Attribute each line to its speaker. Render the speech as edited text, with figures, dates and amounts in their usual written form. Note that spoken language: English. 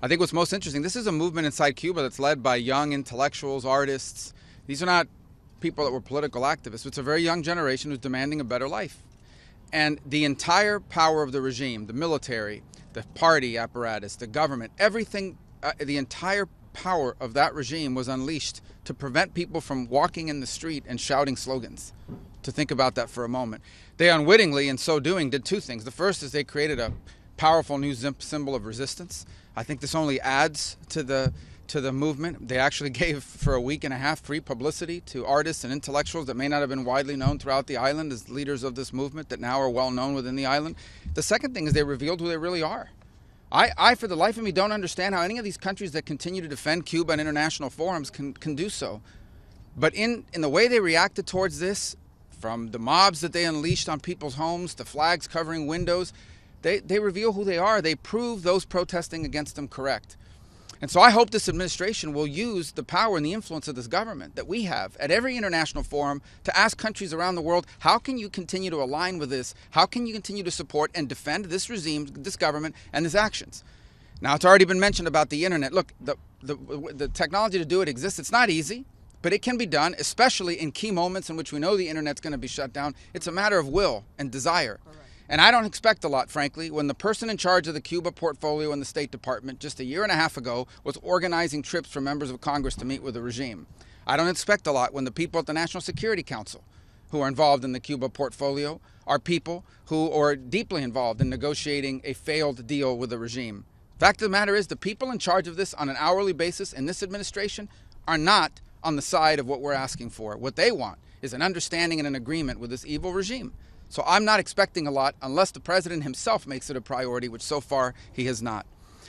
Speaker 1: I think what's most interesting, this is a movement inside Cuba that's led by young intellectuals, artists. These are not people that were political activists. It's a very young generation who's demanding a better life. And the entire power of the regime, the military, the party apparatus, the government, everything, the entire power of that regime was unleashed to prevent people from walking in the street and shouting slogans. To think about that for a moment. They unwittingly, in so doing, did two things. The first is they created a powerful new symbol of resistance. I think this only adds to the movement. They actually gave, for a week and a half, free publicity to artists and intellectuals that may not have been widely known throughout the island as leaders of this movement that now are well known within the island. The second thing is they revealed who they really are. I, for the life of me, don't understand how any of these countries that continue to defend Cuba in international forums can do so. But in the way they reacted towards this, from the mobs that they unleashed on people's homes, to flags covering windows, they reveal who they are. They prove those protesting against them correct. And so I hope this administration will use the power and the influence of this government that we have at every international forum to ask countries around the world, how can you continue to align with this? How can you continue to support and defend this regime, this government, and its actions? Now, it's already been mentioned about the internet. Look, the technology to do it exists. It's not easy, but it can be done, especially in key moments in which we know the internet's going to be shut down. It's a matter of will and desire. Correct. And I don't expect a lot, frankly, when the person in charge of the Cuba portfolio in the State Department just a year and a half ago was organizing trips for members of Congress to meet with the regime. I don't expect a lot when the people at the National Security Council who are involved in the Cuba portfolio are people who are deeply involved in negotiating a failed deal with the regime. Fact of the matter is, the people in charge of this on an hourly basis in this administration are not on the side of what we're asking for. What they want is an understanding and an agreement with this evil regime. So I'm not expecting a lot unless the president himself makes it a priority, which so far he has not.